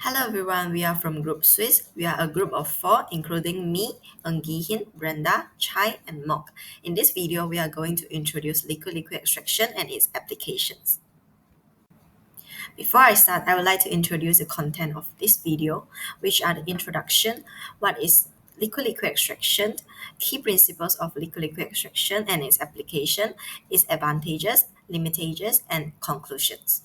Hello everyone, we are from Group Swiss. We are a group of four, including me, Gihin, Brenda, Chai, and Mok. In this video, we are going to introduce liquid-liquid extraction and its applications. Before I start, I would like to introduce the content of this video, which are the introduction, what is liquid-liquid extraction, key principles of liquid-liquid extraction and its application, its advantages, limitations, and conclusions.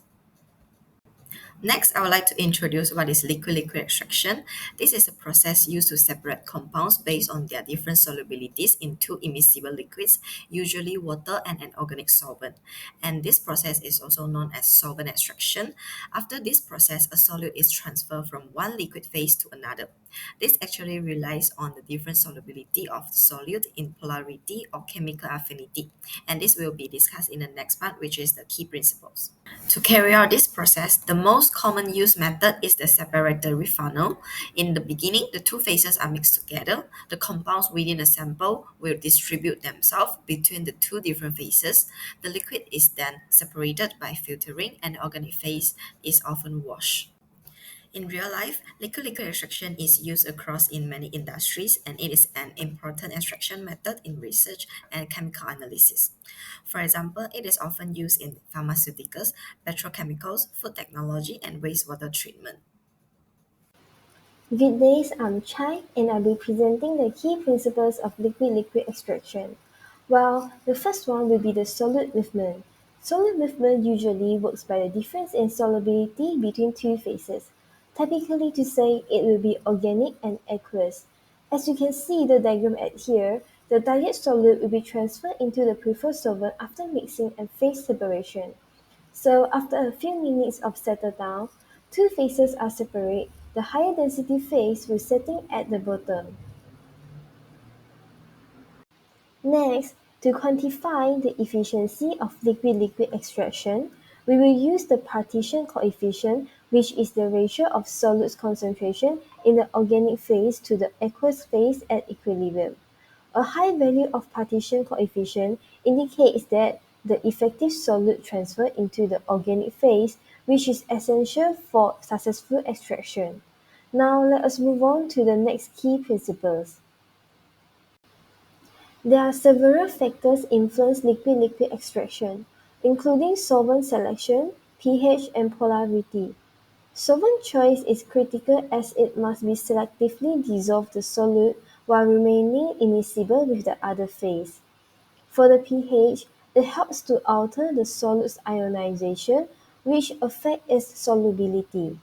Next, I would like to introduce what is liquid-liquid extraction. This is a process used to separate compounds based on their different solubilities in two immiscible liquids, usually water and an organic solvent. And this process is also known as solvent extraction. After this process, a solute is transferred from one liquid phase to another. This actually relies on the different solubility of the solute in polarity or chemical affinity. And this will be discussed in the next part, which is the key principles. To carry out this process, the most common used method is the separatory funnel. In the beginning, the two phases are mixed together. The compounds within the sample will distribute themselves between the two different phases. The liquid is then separated by filtering and the organic phase is often washed. In real life, liquid-liquid extraction is used across in many industries and it is an important extraction method in research and chemical analysis. For example, it is often used in pharmaceuticals, petrochemicals, food technology, and wastewater treatment. Good days, I'm Chai and I'll be presenting the key principles of liquid-liquid extraction. Well, the first one will be the solute movement. Solute movement usually works by the difference in solubility between two phases. Typically to say it will be organic and aqueous. As you can see the diagram at here, the diet solute will be transferred into the preferred solvent after mixing and phase separation. So after a few minutes of settle down, two phases are separate. The higher density phase will setting at the bottom. Next, to quantify the efficiency of liquid-liquid extraction, we will use the partition coefficient, which is the ratio of solute concentration in the organic phase to the aqueous phase at equilibrium. A high value of partition coefficient indicates that the effective solute transfer into the organic phase, which is essential for successful extraction. Now let us move on to the next key principles. There are several factors influence liquid-liquid extraction, including solvent selection, pH, and polarity. Solvent choice is critical as it must be selectively dissolve the solute while remaining immiscible with the other phase. For the pH, it helps to alter the solute's ionization, which affects its solubility.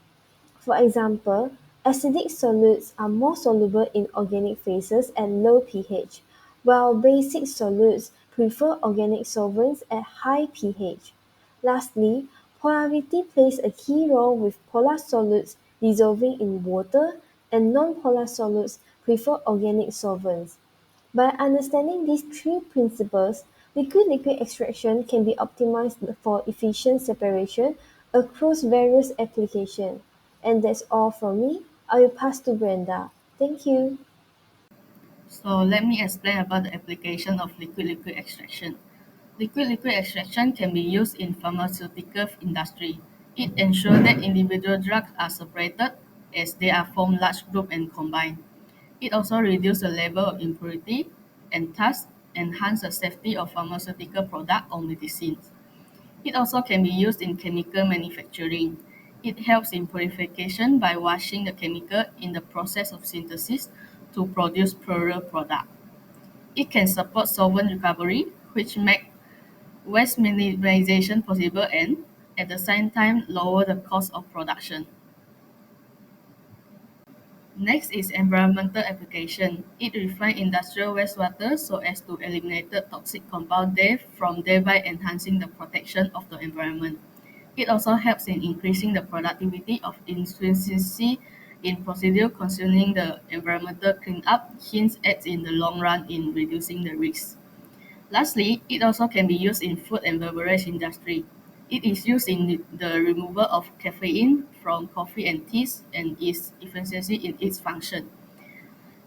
For example, acidic solutes are more soluble in organic phases at low pH, while basic solutes prefer organic solvents at high pH. Lastly, polarity plays a key role with polar solutes dissolving in water and non-polar solutes prefer organic solvents. By understanding these three principles, liquid-liquid extraction can be optimized for efficient separation across various applications. And that's all from me. I will pass to Brenda. Thank you. So let me explain about the application of liquid-liquid extraction. Liquid-liquid extraction can be used in pharmaceutical industry. It ensures that individual drugs are separated as they are formed large group and combined. It also reduces the level of impurity and thus enhance the safety of pharmaceutical product or medicines. It also can be used in chemical manufacturing. It helps in purification by washing the chemical in the process of synthesis to produce purer product. It can support solvent recovery, which make waste minimization possible and, at the same time, lower the cost of production. Next is environmental application. It refines industrial wastewater so as to eliminate the toxic compound thereby enhancing the protection of the environment. It also helps in increasing the productivity of efficiency in procedure concerning the environmental cleanup, hence aids in the long run in reducing the risk. Lastly, it also can be used in food and beverage industry. It is used in the removal of caffeine from coffee and teas and is efficiency in its function.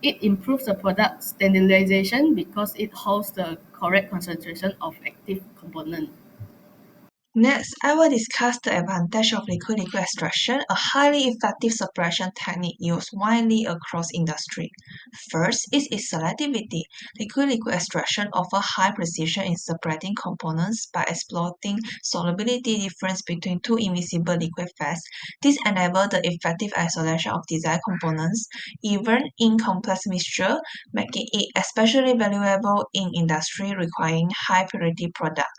It improves the product standardization because it holds the correct concentration of active component. Next, I will discuss the advantage of liquid-liquid extraction, a highly effective separation technique used widely across industry. First is its selectivity. Liquid-liquid extraction offers high precision in separating components by exploiting solubility difference between two immiscible liquid phases. This enables the effective isolation of desired components, even in complex mixture, making it especially valuable in industry requiring high purity products.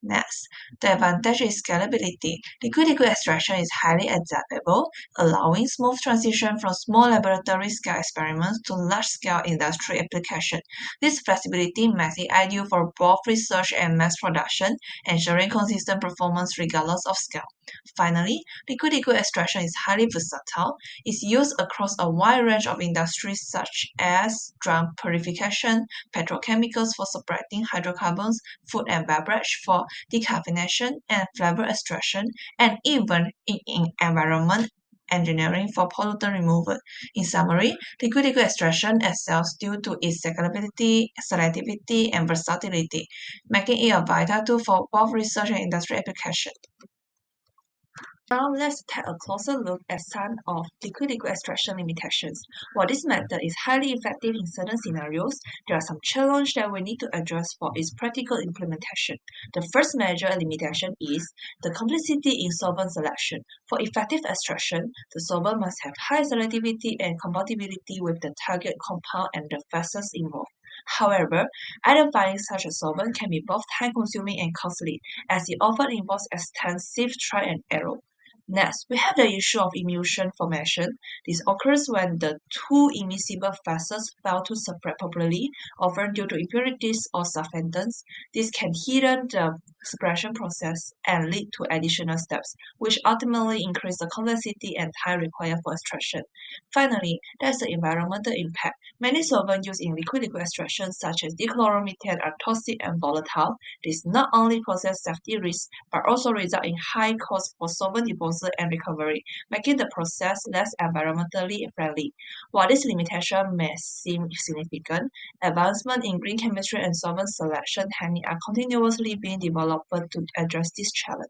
Next, the advantage is scalability. Liquid-liquid extraction is highly adaptable, allowing smooth transition from small laboratory-scale experiments to large-scale industry application. This flexibility makes it ideal for both research and mass production, ensuring consistent performance regardless of scale. Finally, liquid-liquid extraction is highly versatile. It's used across a wide range of industries such as drum purification, petrochemicals for separating hydrocarbons, food and beverage for decaffeination and flavor extraction, and even in environment engineering for pollutant removal. In summary, liquid-liquid extraction excels due to its scalability, selectivity, and versatility, making it a vital tool for both research and industry application. Now let's take a closer look at some of liquid-liquid extraction limitations. While this method is highly effective in certain scenarios, there are some challenges that we need to address for its practical implementation. The first major limitation is the complexity in solvent selection. For effective extraction, the solvent must have high selectivity and compatibility with the target compound and the phases involved. However, identifying such a solvent can be both time-consuming and costly, as it often involves extensive trial and error. Next, we have the issue of emulsion formation. This occurs when the two immiscible phases fail to separate properly, often due to impurities or surfactants. This can hinder the separation process and lead to additional steps, which ultimately increase the complexity and time required for extraction. Finally, there's the environmental impact. Many solvents used in liquid-liquid extraction, such as dichloromethane, are toxic and volatile. This not only poses safety risks, but also result in high costs for solvent disposal and recovery, making the process less environmentally friendly. While this limitation may seem significant, advancements in green chemistry and solvent selection techniques are continuously being developed to address this challenge.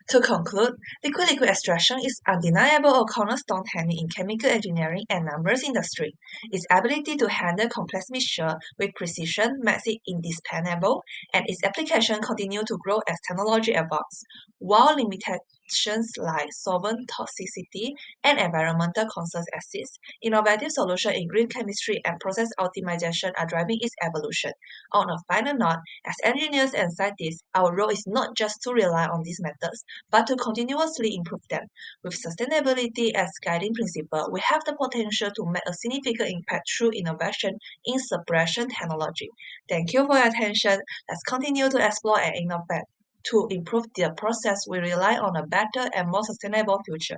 To conclude, liquid-liquid extraction is undeniable a cornerstone technique in chemical engineering and numerous industries. Its ability to handle complex mixture with precision makes it indispensable, and its application continue to grow as technology advances. While limitations like solvent toxicity and environmental concerns exist, innovative solutions in green chemistry and process optimization are driving its evolution. On a final note, as engineers and scientists, our role is not just to rely on these methods, but to continuously improve them. With sustainability as guiding principle, we have the potential to make a significant impact through innovation in separation technology. Thank you for your attention. Let's continue to explore and innovate. To improve the process, we rely on a better and more sustainable future.